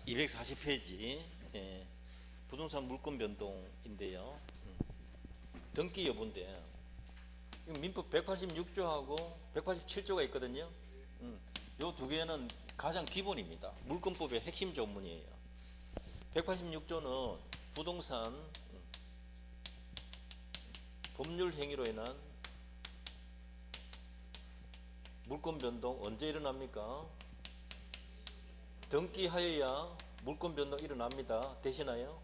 240페이지 부동산 물권 변동인데요. 등기 여부인데 민법 186조하고 187조가 있거든요. 요 두 개는 가장 기본입니다. 물권법의 핵심 조문이에요. 186조는 부동산 법률 행위로 인한 물권 변동 언제 일어납니까? 등기하여야 물권 변동 일어납니다. 되시나요?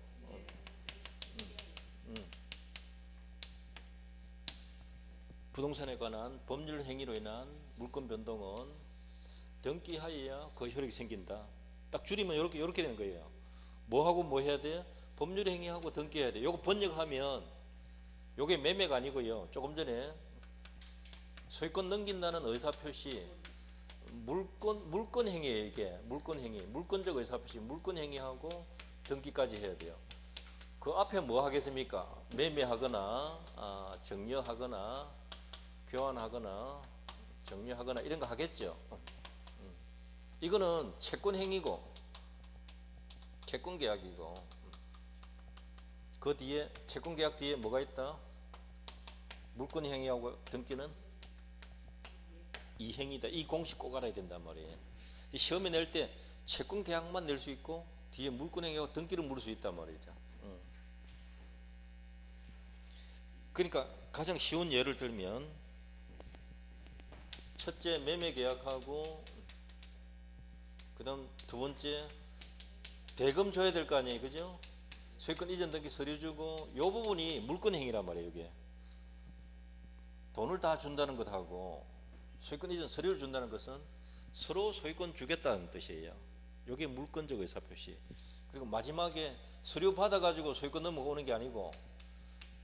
부동산에 관한 법률 행위로 인한 물권 변동은 등기하여야 그 효력이 생긴다. 딱 줄이면 이렇게 되는 거예요. 뭐하고 뭐 해야 돼? 법률 행위하고 등기해야 돼. 요거 번역하면 요게 매매가 아니고요. 조금 전에 소유권 넘긴다는 의사표시 물권 행위예요. 이게 물권 행위, 물권적 의사표시, 물권 행위하고 등기까지 해야 돼요. 그 앞에 뭐 하겠습니까? 매매하거나 정려하거나 교환하거나 정려하거나 이런 거 하겠죠. 이거는 채권 행위고 채권 계약이고 그 뒤에 채권 계약 뒤에 뭐가 있다? 물권 행위하고 등기는 이행이다. 이 공식 꼭 알아야 된단 말이에요. 시험에 낼 때 채권 계약만 낼 수 있고 뒤에 물권 행위하고 등기를 물을 수 있단 말이죠. 그러니까 가장 쉬운 예를 들면 첫째 매매 계약하고 그 다음 두 번째 대금 줘야 될 거 아니에요. 그죠? 소유권 이전 등기 서류 주고 요 부분이 물권 행위란 말이에요. 이게 돈을 다 준다는 것하고 소유권 이전 서류를 준다는 것은 서로 소유권 주겠다는 뜻이에요. 이게 물권적 의사표시. 그리고 마지막에 서류 받아가지고 소유권 넘어오는 게 아니고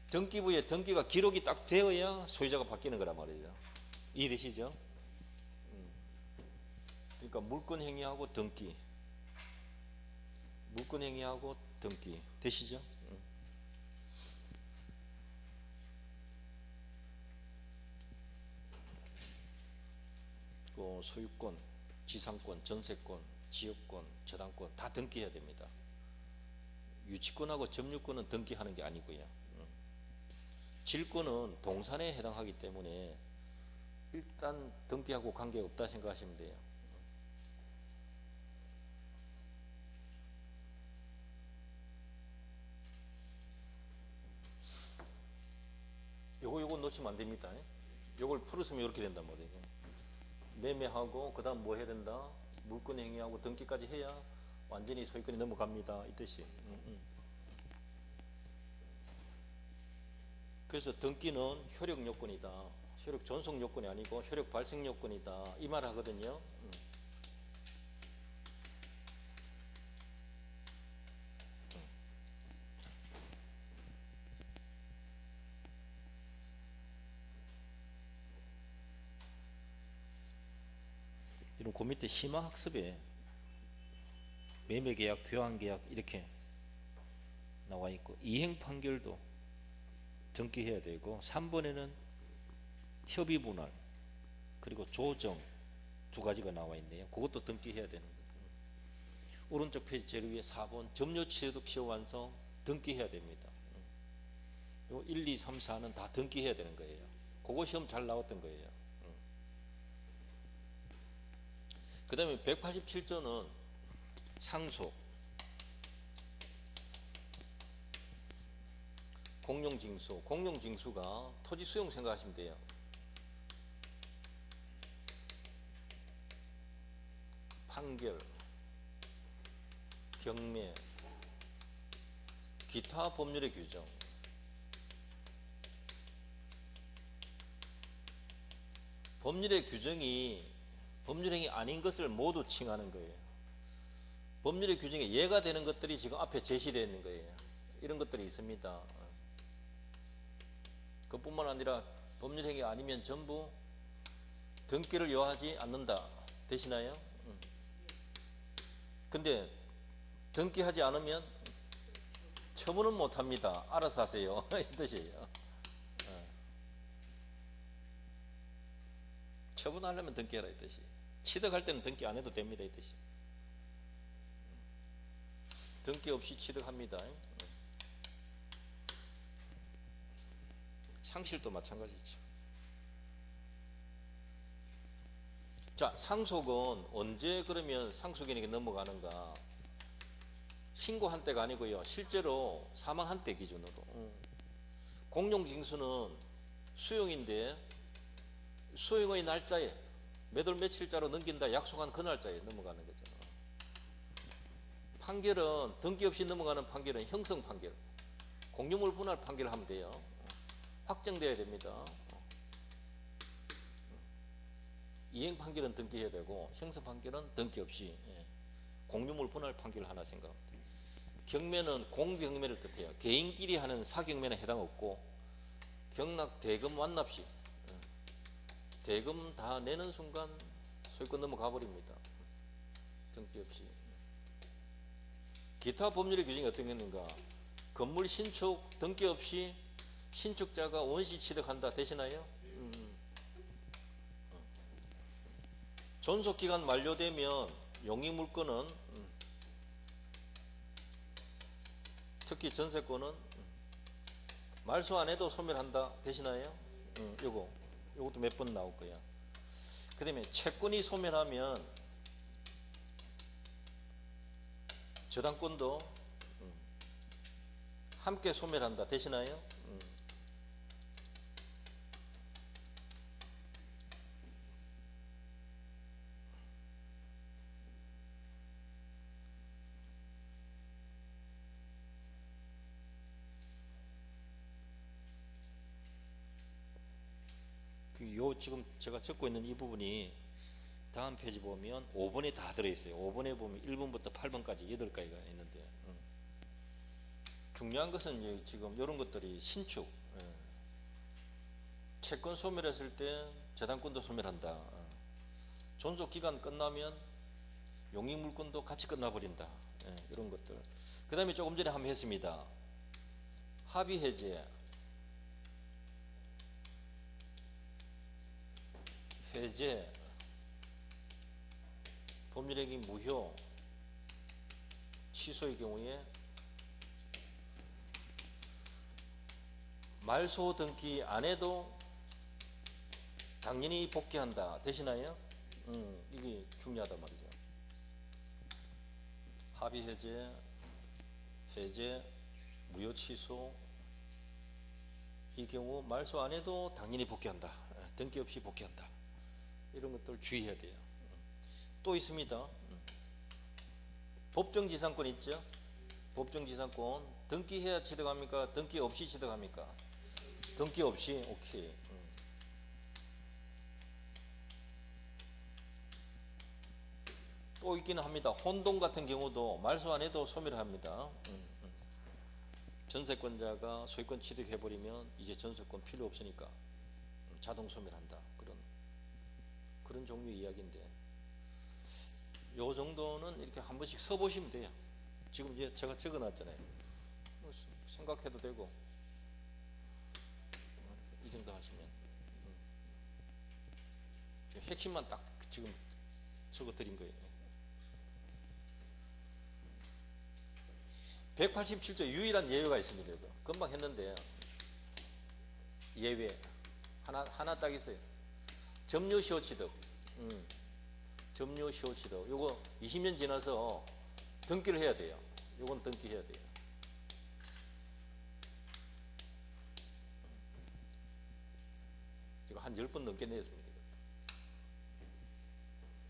등기부에 등기가 기록이 딱 되어야 소유자가 바뀌는 거란 말이죠. 이해되시죠? 그러니까 물권 행위하고 등기, 물권 행위하고 등기 되시죠? 그 소유권, 지상권, 전세권, 지역권, 저당권 다 등기해야 됩니다. 유치권하고 점유권은 등기하는 게 아니고요. 질권은 동산에 해당하기 때문에 일단 등기하고 관계없다 생각하시면 돼요. 요거 놓치면 안 됩니다. 요걸 풀었으면 이렇게 된단 말이에요. 매매하고 그 다음 뭐 해야 된다? 물권 행위하고 등기까지 해야 완전히 소유권이 넘어갑니다. 이 뜻이. 그래서 등기는 효력 요건이다. 효력 존속 요건이 아니고 효력 발생 요건이다. 이 말 하거든요. 이런 그 밑에 심화학습에 매매계약, 교환계약 이렇게 나와 있고 이행 판결도 등기해야 되고 3번에는 협의분할 그리고 조정 두 가지가 나와 있네요. 그것도 등기해야 되는 거예요. 오른쪽 페이지 제일 위에 4번 점유취득 시효 완성 등기해야 됩니다. 요 1, 2, 3, 4는 다 등기해야 되는 거예요. 그거 시험 잘 나왔던 거예요. 그 다음에 187조는 상속, 공용징수. 공용징수가 토지 수용 생각하시면 돼요. 판결, 경매, 기타 법률의 규정. 법률의 규정이 법률행위 아닌 것을 모두 칭하는 거예요. 법률의 규정에 예가 되는 것들이 지금 앞에 제시되어 있는 거예요. 이런 것들이 있습니다. 그뿐만 아니라 법률행위 아니면 전부 등기를 요하지 않는다. 되시나요? 근데 등기하지 않으면 처분은 못합니다. 알아서 하세요. 이 뜻이에요. 처분하려면 등기하라 이 뜻이. 취득할 때는 등기 안 해도 됩니다 이 뜻이. 등기 없이 취득합니다. 상실도 마찬가지죠. 자, 상속은 언제 그러면 상속인에게 넘어가는가? 신고한 때가 아니고요. 실제로 사망한 때 기준으로. 공용징수는 수용인데 수용의 날짜에 몇 월 며칠자로 넘긴다 약속한 그 날짜에 넘어가는 거죠. 판결은 등기 없이 넘어가는 판결은 형성 판결, 공유물 분할 판결을 하면 돼요. 확정돼야 됩니다. 이행 판결은 등기해야 되고 형성 판결은 등기 없이 공유물 분할 판결을 하나 생각합니다. 경매는 공경매를 뜻해요. 개인끼리 하는 사경매는 해당 없고 경락 대금 완납 시 대금 다 내는 순간 소유권 넘어가 버립니다. 등기 없이. 기타 법률의 규정이 어떤 것인가? 건물 신축 등기 없이 신축자가 원시 취득한다 되시나요? 존속기간 만료되면 용익물권은 특히 전세권은 말소 안 해도 소멸한다 되시나요? 요것도 몇 번 나올 거야. 그 다음에 채권이 소멸하면 저당권도 함께 소멸한다 되시나요? 요 지금 제가 적고 있는 이 부분이 다음 페이지 보면 5번에 다 들어있어요. 5번에 보면 1번부터 8번까지 8가지가 있는데 중요한 것은 지금 이런 것들이 신축 채권 소멸했을 때 재단권도 소멸한다. 존속기간 끝나면 용익물권도 같이 끝나버린다. 이런 것들. 그 다음에 조금 전에 한번 했습니다. 합의해제 해제 법률행위 무효 취소의 경우에 말소 등기 안 해도 당연히 복귀한다 되시나요? 이게 중요하단 말이죠. 합의 해제, 해제, 무효 취소 이 경우 말소 안 해도 당연히 복귀한다. 등기 없이 복귀한다. 이런 것들 주의해야 돼요. 또 있습니다. 법정지상권 있죠? 법정지상권 등기해야 취득합니까? 등기 없이 취득합니까? 등기 없이. 오케이. 또 있기는 합니다. 혼동 같은 경우도 말소 안 해도 소멸합니다. 전세권자가 소유권 취득해버리면 이제 전세권 필요 없으니까 자동 소멸한다. 그런 종류의 이야기인데 요 정도는 이렇게 한 번씩 써보시면 돼요. 지금 이제 제가 적어놨잖아요. 생각해도 되고 이 정도 하시면 핵심만 딱 지금 적어드린 거예요. 187조 유일한 예외가 있습니다. 이거. 금방 했는데 예외 하나 딱 있어요. 점유시효 취득. 점유시효 취득. 요거 20년 지나서 등기를 해야 돼요. 요건 등기해야 돼요. 이거 한 10번 넘게 냈습니다.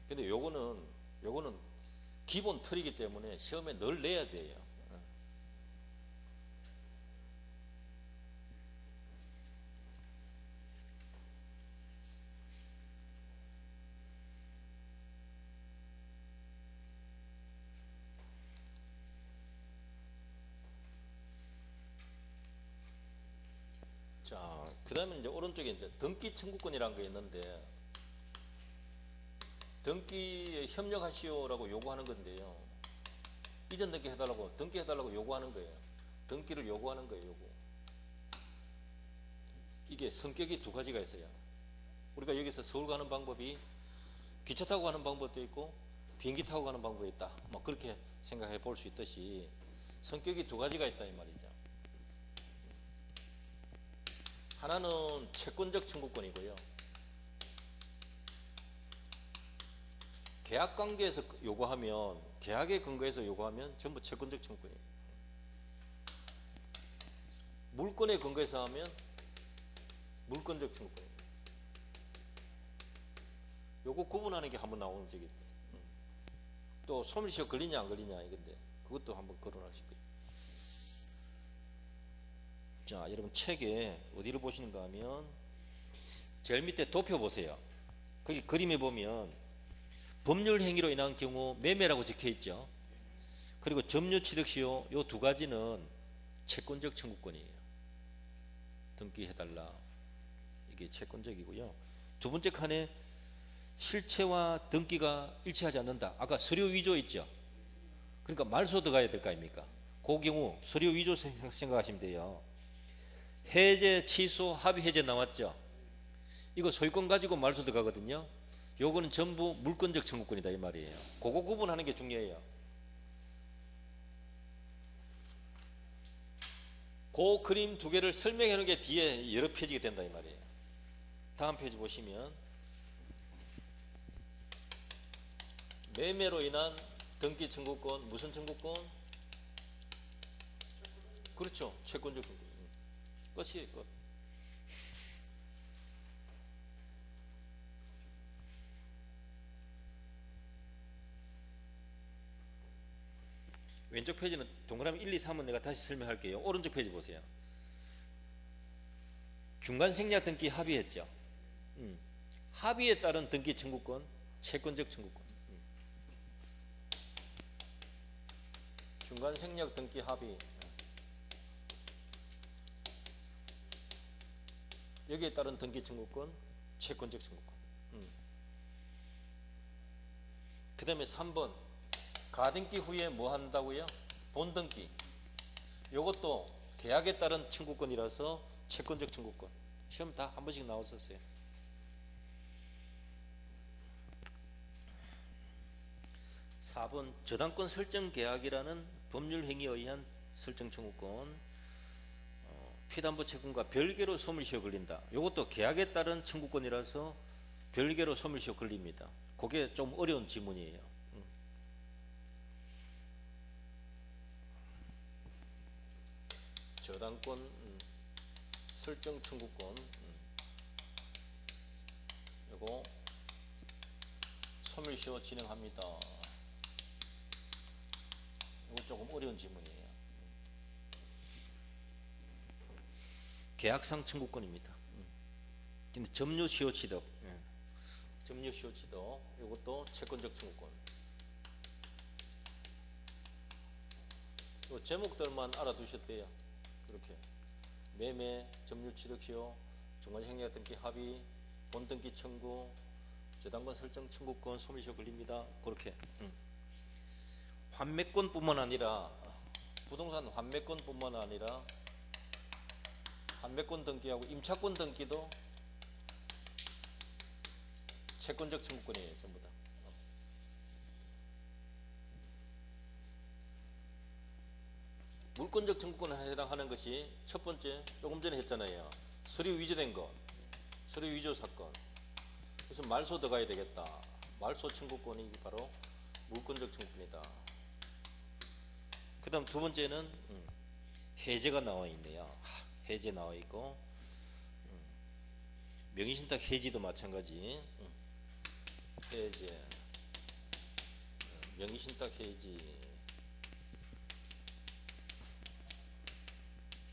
근데 요거는 기본 틀이기 때문에 시험에 늘 내야 돼요. 자, 그 다음에 이제 오른쪽에 이제 등기 청구권이라는 게 있는데, 등기에 협력하시오라고 요구하는 건데요. 이전 등기 해달라고, 등기해달라고 요구하는 거예요. 등기를 요구하는 거예요, 요구. 이게 성격이 두 가지가 있어요. 우리가 여기서 서울 가는 방법이 기차 타고 가는 방법도 있고, 비행기 타고 가는 방법이 있다. 뭐 그렇게 생각해 볼 수 있듯이, 성격이 두 가지가 있다 이 말이죠. 하나는 채권적 청구권이고요. 계약 관계에서 요구하면, 계약에 근거해서 요구하면 전부 채권적 청구권이에요. 물권에 근거해서 하면 물권적 청구권입니다. 요거 구분하는 게 한번 나오는 적이 있어요. 또 소멸시효 걸리냐 안 걸리냐 이건데 그것도 한번 거론하실 거예요. 자, 여러분 책에 어디를 보시는가 하면 제일 밑에 도표 보세요. 거기 그림에 보면 법률 행위로 인한 경우 매매라고 적혀 있죠. 그리고 점유 취득시효 요 두 가지는 채권적 청구권이에요. 등기해달라. 이게 채권적이고요. 두 번째 칸에 실체와 등기가 일치하지 않는다. 아까 서류 위조 있죠. 그러니까 말소 들어가야 될 거 아닙니까? 그 경우 서류 위조 생각하시면 돼요. 해제, 취소, 합의 해제 나왔죠. 이거 소유권 가지고 말소 들어가거든요. 요거는 전부 물권적 청구권이다 이 말이에요. 그거 구분하는 게 중요해요. 그 그림 두 개를 설명해 놓은 게 뒤에 여러 페이지가 된다 이 말이에요. 다음 페이지 보시면 매매로 인한 등기 청구권, 무슨 청구권? 그렇죠. 채권적 청구권. 끝이에요. 끝. 왼쪽 페이지는 동그라미 1, 2, 3은 내가 다시 설명할게요. 오른쪽 페이지 보세요. 중간 생략 등기 합의했죠. 합의에 따른 등기 청구권, 채권적 청구권. 중간 생략 등기 합의. 여기에 따른 등기 청구권, 채권적 청구권. 그 다음에 3번 가등기 후에 뭐 한다고요? 본등기. 요것도 계약에 따른 청구권이라서 채권적 청구권. 시험 다 한 번씩 나왔었어요. 4번 저당권 설정 계약이라는 법률 행위에 의한 설정 청구권. 피담보 채권과 별개로 소멸시효 걸린다. 이것도 계약에 따른 청구권이라서 별개로 소멸시효 걸립니다. 그게 좀 어려운 지문이에요. 저당권 설정 청구권 이거 소멸시효 진행합니다. 이거 조금 어려운 지문이에요. 계약상 청구권입니다. 점유시효 취득, 점유시효 취득, 이것도 채권적 청구권. 이 제목들만 알아두셨대요. 이렇게 매매, 점유 취득시효, 중간생략 등기 합의, 본등기 청구, 저당권 설정 청구권, 소멸시효 걸립니다. 그렇게. 환매권뿐만 아니라 부동산 환매권뿐만 아니라 환매권 등기하고 임차권 등기도 채권적 청구권이에요. 전부 다. 물권적 청구권에 해당하는 것이 첫 번째 조금 전에 했잖아요. 서류 위조된 거, 서류 위조 사건. 그래서 말소 들어가야 되겠다. 말소 청구권이 바로 물권적 청구권이다. 그 다음 두 번째는 해제가 나와 있네요. 해제 나와 있고, 명의신탁 해지도 마찬가지. 해제, 명의신탁 해지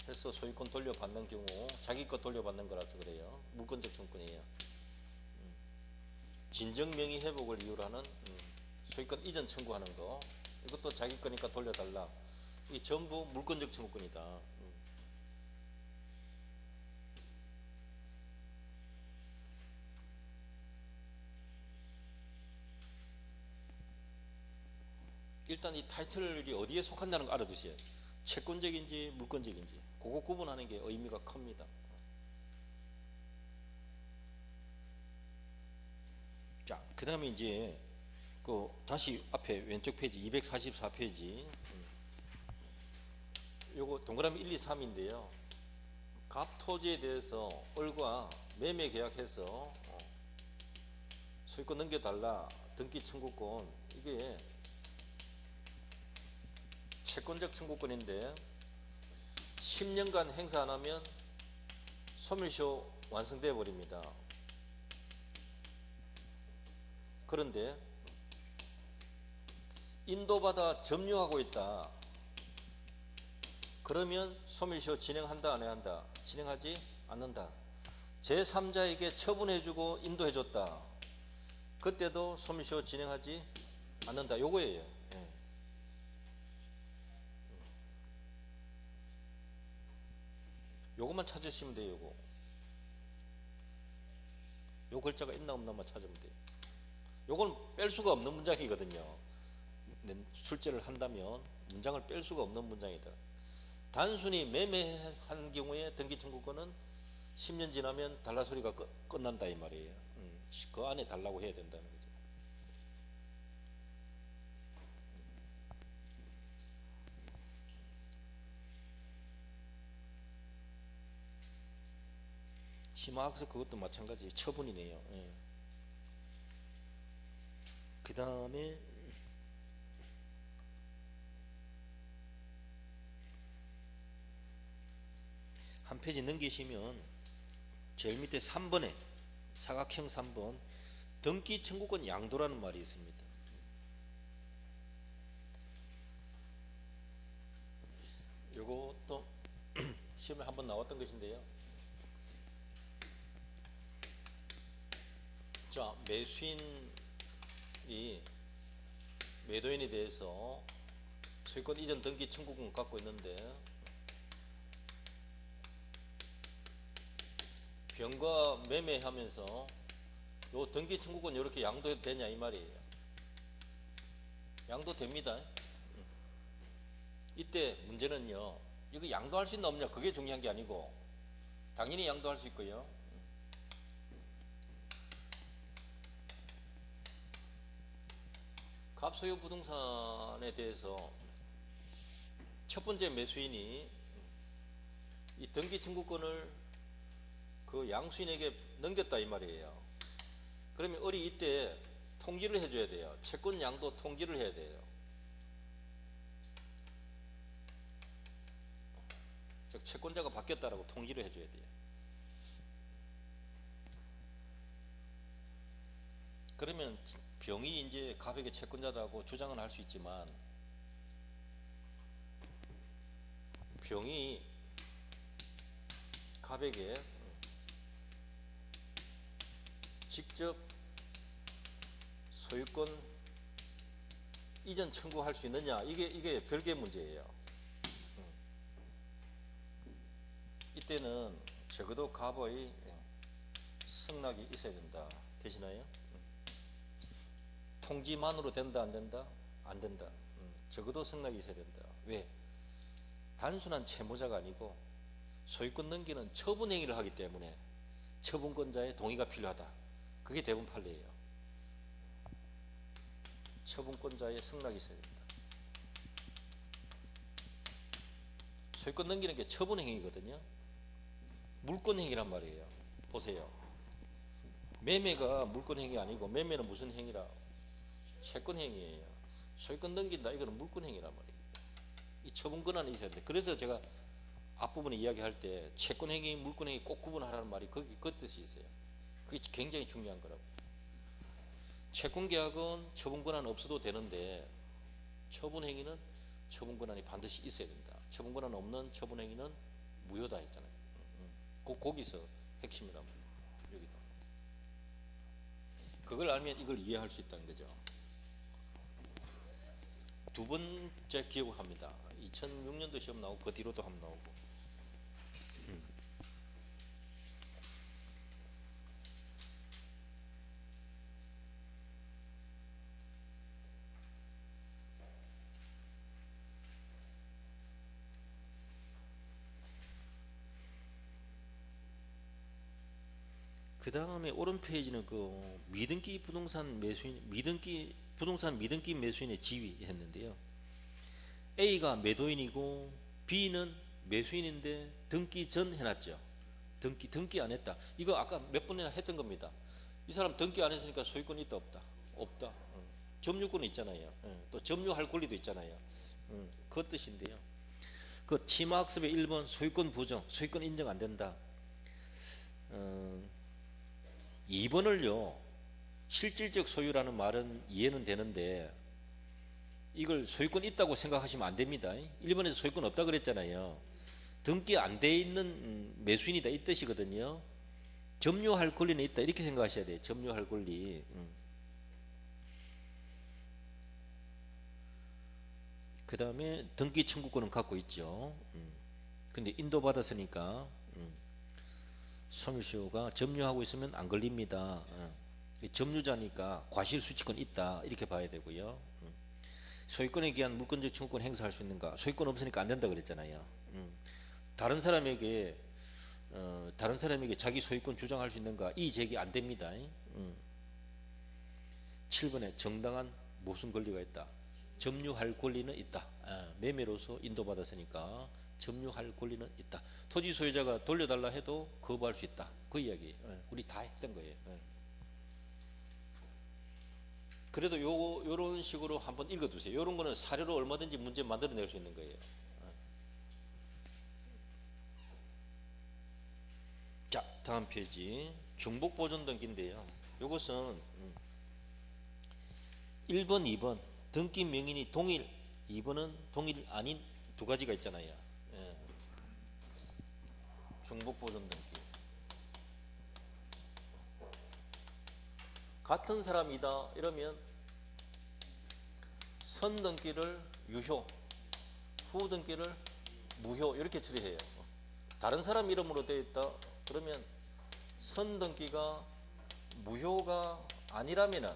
해서 소유권 돌려받는 경우 자기 것 돌려받는 거라서 그래요. 물권적 청구권이에요. 진정 명의 회복을 이유로 하는 소유권 이전 청구하는 거, 이것도 자기 거니까 돌려달라. 이 전부 물권적 청구권이다. 일단 이 타이틀이 어디에 속한다는 거 알아두세요. 채권적인지 물권적인지 그거 구분하는 게 의미가 큽니다. 자, 그 다음에 이제 그 다시 앞에 왼쪽 페이지 244페이지 요거 동그라미 1, 2, 3인데요. 갑 토지에 대해서 을과 매매 계약해서 소유권 넘겨달라, 등기 청구권, 이게 채권적 청구권인데 10년간 행사 안 하면 소멸시효 완성돼 버립니다. 그런데 인도받아 점유하고 있다. 그러면 소멸시효 진행한다, 안 해야 한다? 진행하지 않는다. 제3자에게 처분해주고 인도해줬다. 그때도 소멸시효 진행하지 않는다. 요거예요. 예. 요것만 찾으시면 돼요. 요 글자가 있나 없나만 찾으면 돼요. 요건 뺄 수가 없는 문장이거든요. 출제를 한다면 문장을 뺄 수가 없는 문장이다. 단순히 매매한 경우에 등기 청구권은 10년 지나면 달라 소리가 끝난다 이 말이에요. 그 안에 달라고 해야 된다는 거죠. 심화학습 그것도 마찬가지 처분이네요. 예. 그 다음에 한 페이지 넘기시면 제일 밑에 3번에 사각형 3번 등기 청구권 양도라는 말이 있습니다. 요것도 시험에 한번 나왔던 것인데요. 자, 매수인이 매도인에 대해서 소유권 이전 등기 청구권 갖고 있는데 병과 매매하면서 요 등기 청구권 이렇게 양도해도 되냐 이 말이에요. 양도됩니다. 이때 문제는요, 이거 양도할 수 있나 없냐 그게 중요한 게 아니고 당연히 양도할 수 있고요. 갑소유 부동산에 대해서 첫 번째 매수인이 이 등기 청구권을 그 양수인에게 넘겼다 이 말이에요. 그러면 을이 이때 통지를 해줘야 돼요. 채권 양도 통지를 해야 돼요. 즉 채권자가 바뀌었다라고 통지를 해줘야 돼요. 그러면 병이 이제 갑에게 채권자라고 주장은 할 수 있지만 병이 갑에게 직접 소유권 이전 청구할 수 있느냐 이게 별개의 문제예요. 이때는 적어도 갑의 승낙이 있어야 된다. 되시나요? 통지만으로 된다 안 된다? 안 된다. 적어도 승낙이 있어야 된다. 왜? 단순한 채무자가 아니고 소유권 넘기는 처분 행위를 하기 때문에 처분권자의 동의가 필요하다. 그게 대부분 판례예요. 처분권자의 승낙이 있어야 된다. 소유권 넘기는 게 처분 행위거든요. 물권 행위란 말이에요. 보세요. 매매가 물권 행위 아니고 매매는 무슨 행위라? 채권 행위예요. 소유권 넘긴다 이거는 물권 행위란 말이에요. 이 처분 권한이 있어야 돼. 그래서 제가 앞부분에 이야기할 때 채권 행위, 물권 행위 꼭 구분하라는 말이 그 뜻이 있어요. 그게 굉장히 중요한 거라고. 채권 계약은 처분 권한 없어도 되는데 처분 행위는 처분 권한이 반드시 있어야 된다. 처분 권한 없는 처분 행위는 무효다 했잖아요. 거기서 핵심이란 말이에요. 여기도. 그걸 알면 이걸 이해할 수 있다는 거죠. 두 번째 기억합니다. 2006년도 시험 나오고 그 뒤로도 한번 나오고. 그 다음에 오른 페이지는 그 미등기 부동산 매수인, 부동산 미등기 매수인의 지위 했는데요. A가 매도인이고 B는 매수인인데 등기 전 해놨죠. 등기 안 했다. 이거 아까 몇 번이나 했던 겁니다. 이 사람 등기 안 했으니까 소유권이 있다 없다? 없다. 점유권은 있잖아요. 또 점유할 권리도 있잖아요. 그 뜻인데요. 그 치마학습의 1번 소유권 부정, 소유권 인정 안 된다. 2번을요. 실질적 소유라는 말은 이해는 되는데 이걸 소유권 있다고 생각하시면 안 됩니다. 1번에서 소유권 없다 그랬잖아요. 등기 안 돼 있는 매수인이다 이 뜻이거든요. 점유할 권리는 있다 이렇게 생각하셔야 돼요. 점유할 권리. 그 다음에 등기 청구권은 갖고 있죠. 근데 인도받았으니까 소멸시효가 점유하고 있으면 안 걸립니다. 점유자니까 과실수취권 있다 이렇게 봐야 되고요. 소유권에 기한 물권적 청구권 행사할 수 있는가? 소유권 없으니까 안 된다 그랬잖아요. 다른 사람에게 자기 소유권 주장할 수 있는가? 이 제기 안 됩니다. 7번에 정당한 무슨 권리가 있다? 점유할 권리는 있다. 매매로서 인도받았으니까 점유할 권리는 있다. 토지 소유자가 돌려달라 해도 거부할 수 있다. 그 이야기. 우리 다 했던 거예요. 그래도 요런 식으로 한번 읽어두세요. 요런 거는 사료로 얼마든지 문제 만들어낼 수 있는 거예요. 자, 다음 페이지. 중복 보존 등기인데요. 요것은 1번, 2번 등기 명인이 동일, 2번은 동일 아닌 두 가지가 있잖아요. 중복 보존 등기. 같은 사람이다 이러면 선 등기를 유효, 후 등기를 무효 이렇게 처리해요. 다른 사람 이름으로 되어 있다 그러면 선 등기가 무효가 아니라면은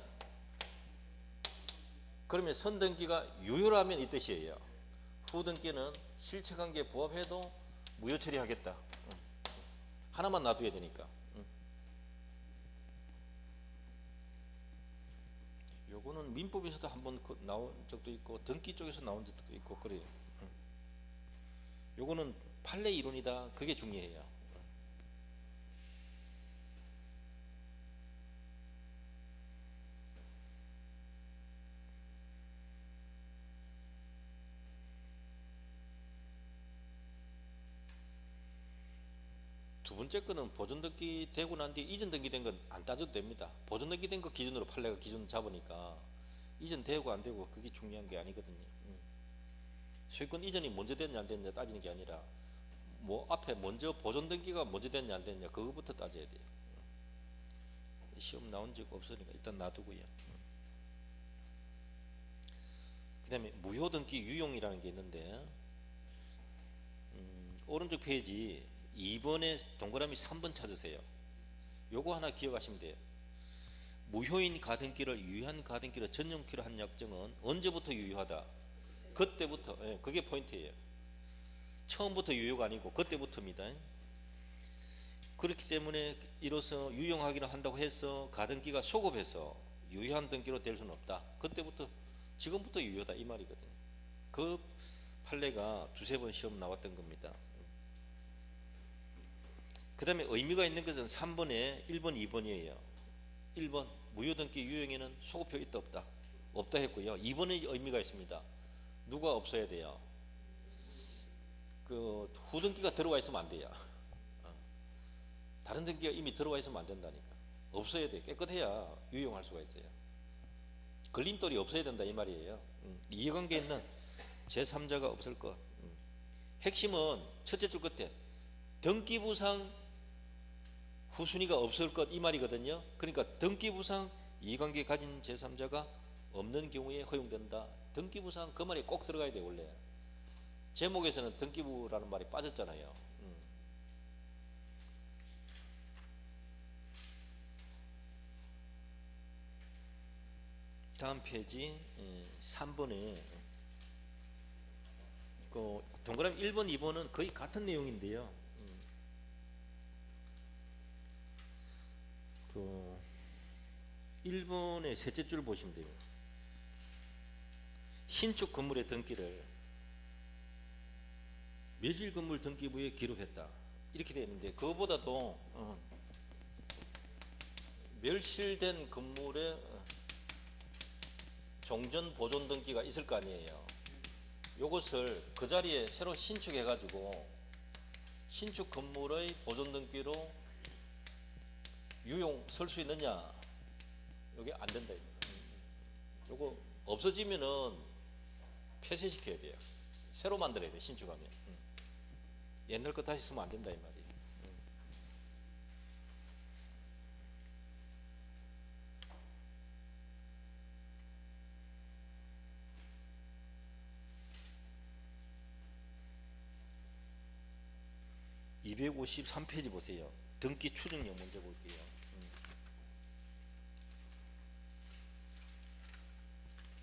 그러면 선 등기가 유효라면 이 뜻이에요. 후 등기는 실체관계에 부합해도 무효 처리하겠다. 하나만 놔둬야 되니까. 요거는 민법에서도 한번 나온 적도 있고 등기 쪽에서 나온 적도 있고 그래요. 요거는 판례 이론이다. 그게 중요해요. 두 번째 거는 보존 등기 되고 난 뒤 이전 등기 된 건 안 따져도 됩니다. 보존 등기 된 거 기준으로 판례가 기준 잡으니까 이전 되고 안 되고 그게 중요한 게 아니거든요. 소유권 이전이 먼저 됐냐 안 됐냐 따지는 게 아니라 뭐 앞에 먼저 보존 등기가 먼저 됐냐 안 됐냐 그거부터 따져야 돼요. 시험 나온 적 없으니까 일단 놔두고요. 그 다음에 무효 등기 유용이라는 게 있는데 오른쪽 페이지 2번에 동그라미 3번 찾으세요. 요거 하나 기억하시면 돼요. 무효인 가등기를 유효한 가등기로 전용키로 한 약정은 언제부터 유효하다? 그때부터. 그게 포인트예요. 처음부터 유효가 아니고 그때부터입니다. 그렇기 때문에 이로써 유용하기는 한다고 해서 가등기가 소급해서 유효한 등기로 될 수는 없다. 그때부터 지금부터 유효다 이 말이거든요. 그 판례가 두세 번 시험 나왔던 겁니다. 그 다음에 의미가 있는 것은 3번에 1번, 2번이에요. 1번 무효등기 유효에는 소급표 있다 없다? 없다 했고요. 2번에 의미가 있습니다. 누가 없어야 돼요? 그 후등기가 들어와 있으면 안 돼요. 다른 등기가 이미 들어와 있으면 안 된다니까. 없어야 돼. 깨끗해야 유용할 수가 있어요. 걸림돌이 없어야 된다 이 말이에요. 이해관계 있는 제3자가 없을 것. 핵심은 첫째 줄 끝에 등기부상 후순위가 없을 것 이 말이거든요. 그러니까 등기부상 이해관계 가진 제3자가 없는 경우에 허용된다. 등기부상 그 말이 꼭 들어가야 돼 원래. 제목에서는 등기부라는 말이 빠졌잖아요. 다음 페이지 3번에 그 동그라미 1번, 2번은 거의 같은 내용인데요. 그 1번의 셋째 줄 보시면 돼요. 신축 건물의 등기를 매질 건물 등기부에 기록했다 이렇게 되어 있는데, 그거보다도 멸실된 건물에 종전 보존 등기가 있을 거 아니에요. 요것을 그 자리에 새로 신축해 가지고 신축 건물의 보존 등기로 유용 쓸 수 있느냐, 요게 안 된다. 요거 없어지면은 폐쇄시켜야 돼요. 새로 만들어야 돼, 신축하면. 옛날 거 다시 쓰면 안 된다 이 말이에요. 253페이지 보세요. 등기 추정력 먼저 볼게요.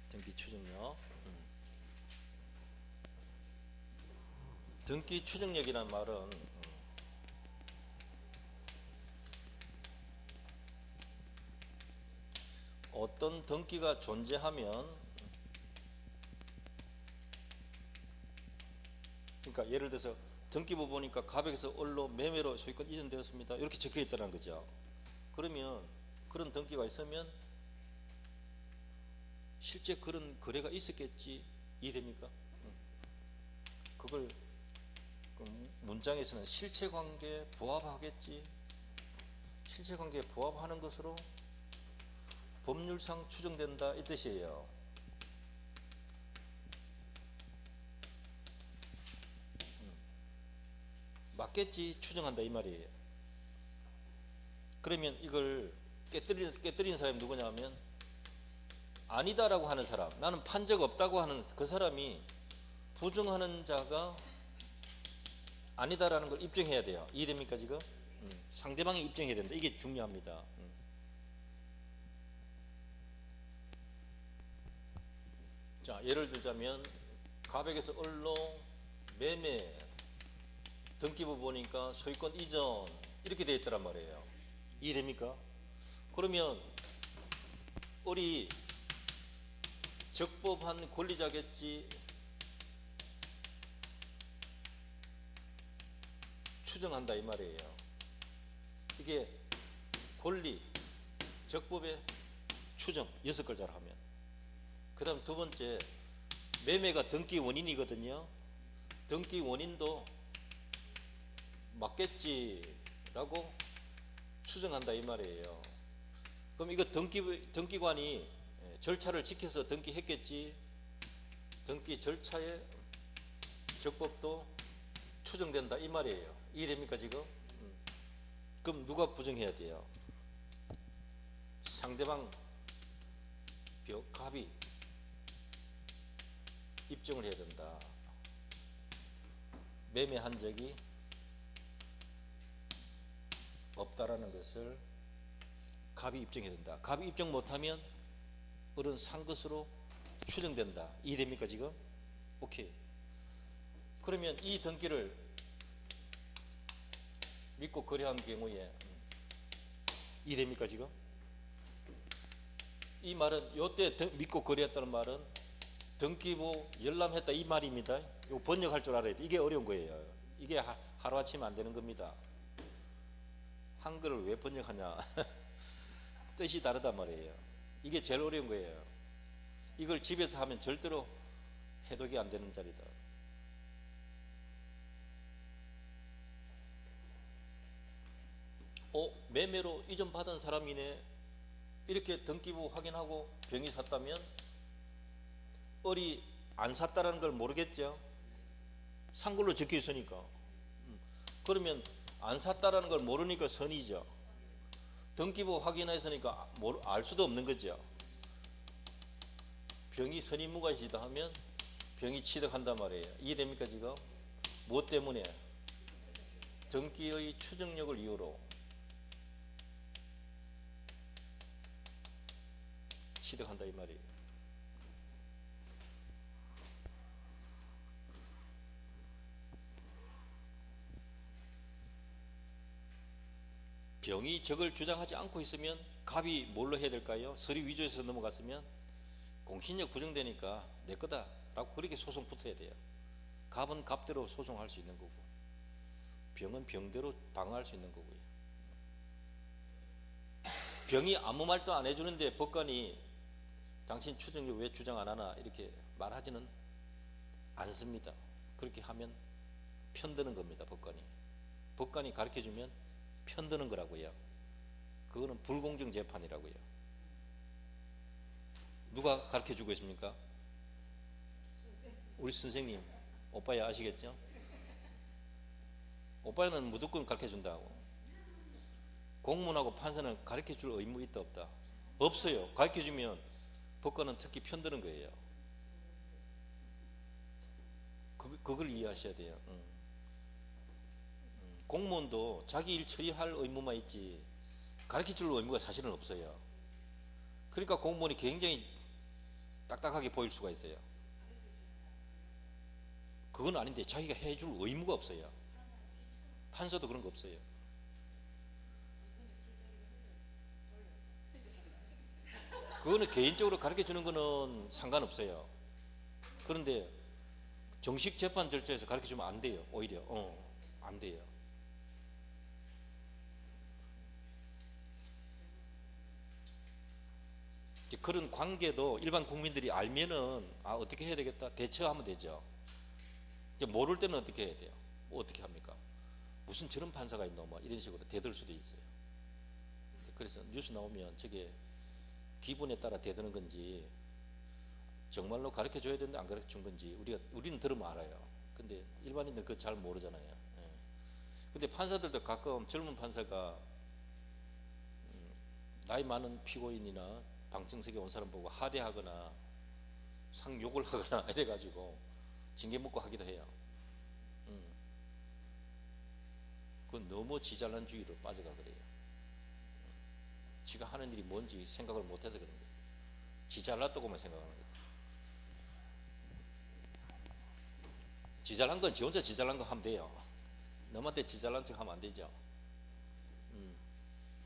등기 추정력. 등기 추정력이란 말은 어떤 등기가 존재하면, 그러니까 예를 들어서 등기부 보니까 갑액에서 을로 매매로 소유권 이전되었습니다 이렇게 적혀 있다는 거죠. 그러면 그런 등기가 있으면 실제 그런 거래가 있었겠지, 이해됩니까? 그걸 문장에서는 실체관계에 부합하겠지, 실체관계에 부합하는 것으로 법률상 추정된다 이 뜻이에요. 맞겠지 추정한다 이 말이에요. 그러면 이걸 깨뜨린 사람이 누구냐면, 아니다라고 하는 사람, 나는 판 적 없다고 하는 그 사람이 부정하는 자가 아니다라는 걸 입증해야 돼요. 이해됩니까 지금? 상대방이 입증해야 된다. 이게 중요합니다. 자, 예를 들자면 갑액에서 을로 매매, 등기부 보니까 소유권 이전 이렇게 되어 있더란 말이에요. 이해됩니까? 그러면 을이 적법한 권리자겠지 추정한다 이 말이에요. 이게 권리, 적법의 추정 6글자로 하면, 그 다음 두 번째 매매가 등기 원인이거든요. 등기 원인도 맞겠지라고 추정한다 이 말이에요. 그럼 이거 등기관이 절차를 지켜서 등기했겠지, 등기 절차의 적법도 추정된다 이 말이에요. 이해됩니까 지금? 그럼 누가 부정해야 돼요? 상대방 갑이 입증을 해야 된다. 매매한 적이 없다라는 것을 갑이 입증해야 된다. 갑이 입증 못하면 을은 산 것으로 추정된다. 이해됩니까 지금? 오케이. 그러면 이 등기를 믿고 거래한 경우에 이해됩니까 지금? 이 말은 요때 믿고 거래했다는 말은 등기부 열람했다 이 말입니다. 이거 번역할 줄 알아야 돼. 이게 어려운 거예요. 이게 하루아침에 안 되는 겁니다. 한글을 왜 번역하냐 뜻이 다르단 말이에요. 이게 제일 어려운 거예요. 이걸 집에서 하면 절대로 해독이 안 되는 자리다. 매매로 이전 받은 사람이네 이렇게 등기부 확인하고 병이 샀다면 을이 안 샀다라는 걸 모르겠죠. 산 걸로 적혀 있으니까. 그러면 안 샀다라는 걸 모르니까 선이죠. 등기부 확인했으니까 알 수도 없는 거죠. 병이 선의무과시다 하면 병이 취득한단 말이에요. 이해됩니까 지금? 무엇 때문에? 등기의 추정력을 이유로 취득한다 이 말이에요. 병이 적을 주장하지 않고 있으면 갑이 뭘로 해야 될까요? 서류 위조에서 넘어갔으면 공신력 부정되니까 내 거다 라고 그렇게 소송 붙어야 돼요. 갑은 갑대로 소송할 수 있는 거고, 병은 병대로 방어할 수 있는 거고요. 병이 아무 말도 안 해주는데 법관이 당신 추정력 왜 주장 안 하나 이렇게 말하지는 않습니다. 그렇게 하면 편드는 겁니다. 법관이 가르쳐주면 편드는 거라고요. 그거는 불공정 재판이라고요. 누가 가르쳐주고 있습니까? 우리 선생님. 오빠야 아시겠죠? 오빠는 무조건 가르쳐준다고. 공무원하고 판사는 가르쳐줄 의무 있다 없다? 없어요. 가르쳐주면 법관은 특히 편드는 거예요. 그걸 이해하셔야 돼요. 공무원도 자기 일 처리할 의무만 있지 가르쳐줄 의무가 사실은 없어요. 그러니까 공무원이 굉장히 딱딱하게 보일 수가 있어요. 그건 아닌데 자기가 해줄 의무가 없어요. 판사도 그런 거 없어요. 그거는 개인적으로 가르쳐주는 거는 상관없어요. 그런데 정식 재판 절차에서 가르쳐주면 안 돼요. 오히려 안 돼요. 그런 관계도 일반 국민들이 알면은 어떻게 해야 되겠다 대처하면 되죠. 이제 모를 때는 어떻게 해야 돼요? 뭐 어떻게 합니까? 무슨 저런 판사가 있노? 뭐 이런 식으로 대들 수도 있어요. 그래서 뉴스 나오면 저게 기분에 따라 대드는 건지 정말로 가르쳐 줘야 되는데 안 가르쳐 준 건지 우리는 들으면 알아요. 근데 일반인들 그거 잘 모르잖아요. 예. 근데 판사들도 가끔 젊은 판사가 나이 많은 피고인이나 방청석에 온 사람 보고 하대하거나 상욕을 하거나 이래가지고 징계 먹고 하기도 해요. 그건 너무 지잘난주의로 빠져가 그래요. 지가 하는 일이 뭔지 생각을 못해서 그런 거예요. 지잘났다고만 생각하는 거죠. 지잘난 건 지 혼자 지잘난 거 하면 돼요. 남한테 지잘난 척 하면 안 되죠.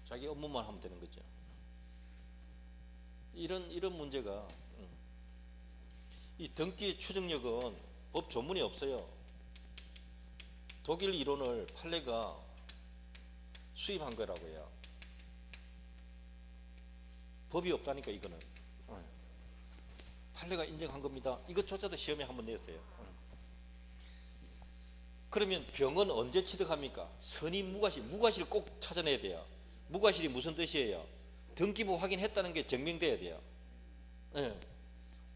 자기 업무만 하면 되는 거죠. 이런 문제가 이 등기 추정력은 법 조문이 없어요. 독일 이론을 판례가 수입한 거라고요. 법이 없다니까 이거는. 판례가 인정한 겁니다. 이것조차도 시험에 한번 냈어요. 그러면 병은 언제 취득합니까? 선임 무과실을 꼭 찾아내야 돼요. 무과실이 무슨 뜻이에요? 등기부 확인했다는 게 증명돼야 돼요. 예.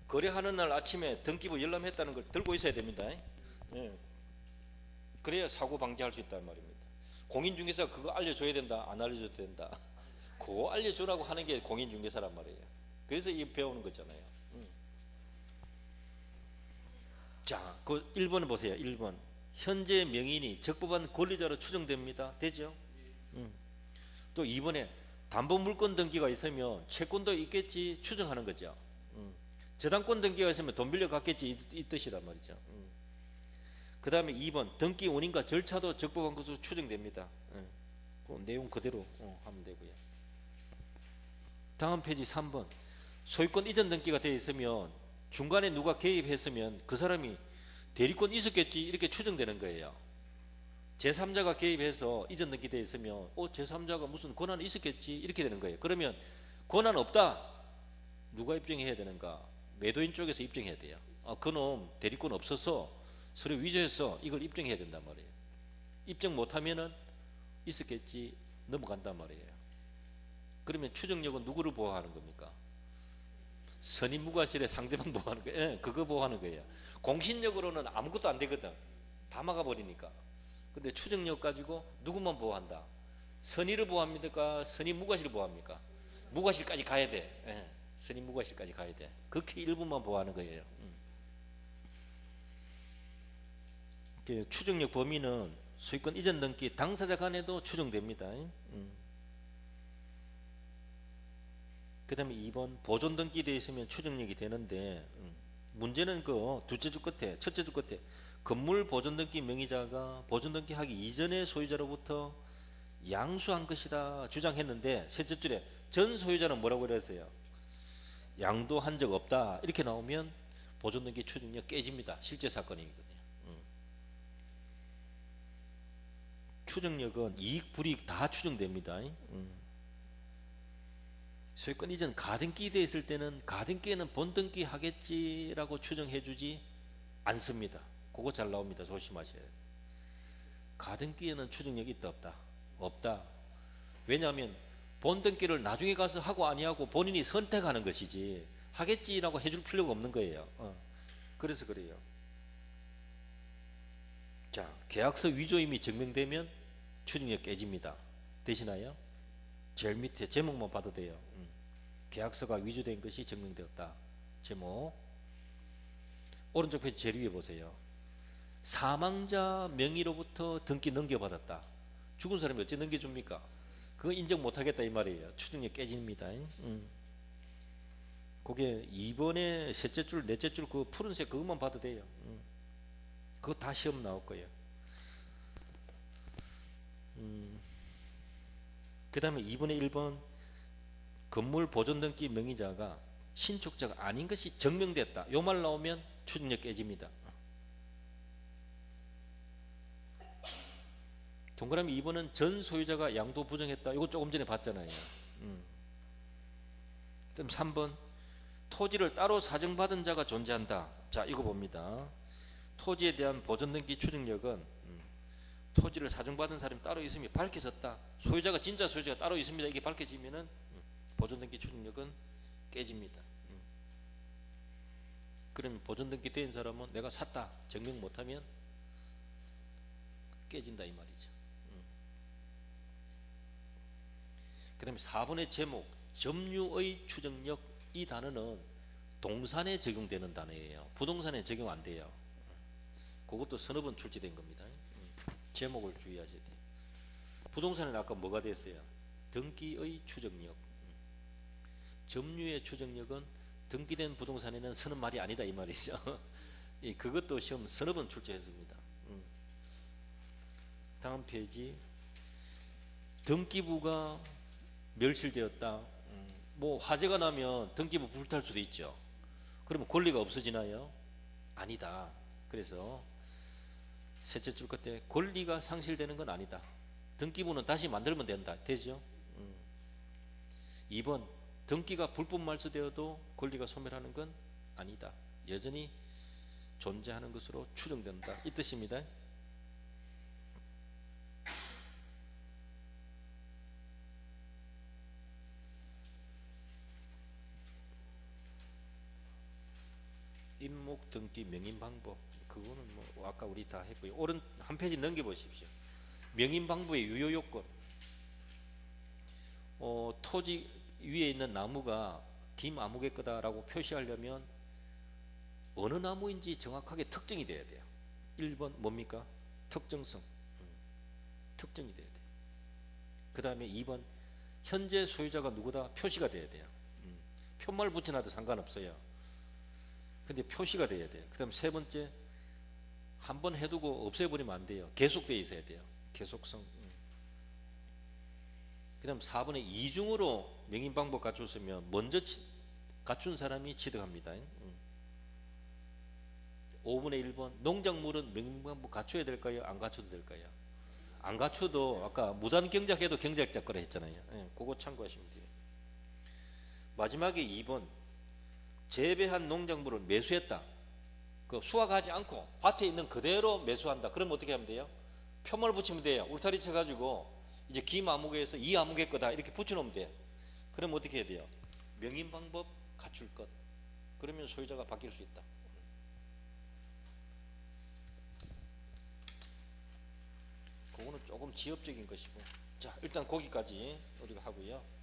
거래하는 날 아침에 등기부 열람했다는 걸 들고 있어야 됩니다. 예. 그래야 사고 방지할 수 있다는 말입니다. 공인중개사가 그거 알려줘야 된다, 안 알려줘도 된다. 그거 알려주라고 하는 게 공인중개사란 말이에요. 그래서 이 배우는 거잖아요. 자, 그 1번 보세요. 1번. 현재 명인이 적법한 권리자로 추정됩니다. 되죠? 또 2번에 담보물권 등기가 있으면 채권도 있겠지 추정하는 거죠. 저당권 등기가 있으면 돈 빌려 갔겠지 이 뜻이란 말이죠. 그 다음에 2번 등기 원인과 절차도 적법한 것으로 추정됩니다. 그 내용 그대로 하면 되고요. 다음 페이지 3번 소유권 이전 등기가 되어 있으면 중간에 누가 개입했으면 그 사람이 대리권 있었겠지 이렇게 추정되는 거예요. 제3자가 개입해서 이전 등기되어 있으면 제3자가 무슨 권한이 있었겠지 이렇게 되는 거예요. 그러면 권한 없다 누가 입증해야 되는가? 매도인 쪽에서 입증해야 돼요. 그놈 대리권 없어서 서류 위조해서 이걸 입증해야 된단 말이에요. 입증 못하면은 있었겠지 넘어간단 말이에요. 그러면 추정력은 누구를 보호하는 겁니까? 선임무과실에 상대방 보호하는 거예요. 예, 그거 보호하는 거예요. 공신력으로는 아무것도 안 되거든. 다 막아버리니까. 근데 추정력 가지고 누구만 보호한다? 선의를 보호합니까? 선임무과실을 보호합니까? 무과실까지 가야 돼. 예, 선임무과실까지 가야 돼. 그렇게 일부만 보호하는 거예요. 추정력 범위는 소유권 이전 등기 당사자 간에도 추정됩니다. 그 다음에 2번 보존 등기되어 있으면 추정력이 되는데 문제는 그 둘째 줄 끝에 첫째 줄 끝에 건물 보존 등기 명의자가 보존 등기 하기 이전에 소유자로부터 양수한 것이다 주장했는데 셋째 줄에 전 소유자는 뭐라고 그랬어요? 양도한 적 없다 이렇게 나오면 보존 등기 추정력 깨집니다. 실제 사건이거든요. 추정력은 이익 불이익 다 추정됩니다. 소유권 이전 가등기 돼 있을 때는 가등기에는 본등기 하겠지라고 추정해 주지 않습니다. 그거 잘 나옵니다. 조심하셔야 돼요. 가등기에는 추정력이 있다 없다? 없다. 왜냐하면 본등기를 나중에 가서 하고 아니하고 본인이 선택하는 것이지 하겠지라고 해줄 필요가 없는 거예요. 그래서 그래요. 자, 계약서 위조임이 증명되면 추정력 깨집니다. 되시나요? 제일 밑에 제목만 봐도 돼요. 계약서가 위조된 것이 증명되었다. 제목. 오른쪽 페이지 제일 위에 보세요. 사망자 명의로부터 등기 넘겨받았다. 죽은 사람이 어찌 넘겨줍니까? 그거 인정 못하겠다 이 말이에요. 추정력 깨집니다. 그게 2번에 셋째 줄, 넷째 줄 그 푸른색 그것만 봐도 돼요. 그거 다 시험 나올 거예요. 그 다음에 2번에 1번 건물 보존등기 명의자가 신축자가 아닌 것이 증명됐다. 요 말 나오면 추정력 깨집니다. 동그라미 2번은 전 소유자가 양도 부정했다. 이거 조금 전에 봤잖아요. 그다음 3번 토지를 따로 사정받은 자가 존재한다. 자, 이거 봅니다. 토지에 대한 보존등기 추정력은 토지를 사정받은 사람이 따로 있으면 밝혀졌다. 소유자가 진짜 소유자가 따로 있습니다. 이게 밝혀지면은 보존등기 추정력은 깨집니다. 그러면 보존등기 된 사람은 내가 샀다 증명 못하면 깨진다 이 말이죠. 그 다음에 4번의 제목 점유의 추정력, 이 단어는 동산에 적용되는 단어예요. 부동산에 적용 안 돼요. 그것도 서너 번 출제된 겁니다. 제목을 주의하셔야 돼요. 부동산은 아까 뭐가 됐어요? 등기의 추정력. 점유의 추정력은 등기된 부동산에는 쓰는 말이 아니다 이 말이죠. 그것도 시험 서너 번 출제했습니다. 다음 페이지. 등기부가 멸실되었다. 뭐 화재가 나면 등기부 불탈 수도 있죠. 그러면 권리가 없어지나요? 아니다. 그래서 셋째 줄 끝에 권리가 상실되는 건 아니다. 등기부는 다시 만들면 된다. 되죠? 2번 등기가 불법 말소되어도 권리가 소멸하는 건 아니다. 여전히 존재하는 것으로 추정된다. 이 뜻입니다. 임목 등기 명인 방법, 그거는 뭐 아까 우리 다 했고요. 오른 한 페이지 넘겨 보십시오. 명인 방법의 유효 요건. 토지 위에 있는 나무가 김아무개 거다라고 표시하려면 어느 나무인지 정확하게 특정이 돼야 돼요. 1번 뭡니까? 특정성. 특정이 돼야 돼요. 그 다음에 2번 현재 소유자가 누구다 표시가 돼야 돼요. 표말 붙여놔도 상관없어요. 근데 표시가 돼야 돼요. 그 다음 세 번째, 한 번 해두고 없애버리면 안 돼요. 계속되어 있어야 돼요. 계속성. 그 다음 4번에 이중으로 명인방법 갖췄으면 먼저 갖춘 사람이 취득합니다. 5분의 1번, 농작물은 명인방법 갖춰야 될까요? 안 갖춰도 될까요? 안 갖춰도 아까 무단경작해도 경작자 거라 했잖아요. 그거 참고하시면 돼요. 마지막에 2번, 재배한 농작물을 매수했다. 그 수확하지 않고 밭에 있는 그대로 매수한다. 그럼 어떻게 하면 돼요? 표말 붙이면 돼요. 울타리 쳐가지고 이제 김아무개에서 이 아무개 거다 이렇게 붙여놓으면 돼요. 그럼 어떻게 해야 돼요? 명인방법 갖출 것. 그러면 소유자가 바뀔 수 있다. 그거는 조금 지엽적인 것이고. 자, 일단 거기까지 우리가 하고요.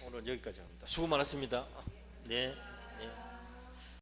오늘 여기까지 합니다. 수고 많았습니다. 네. 네.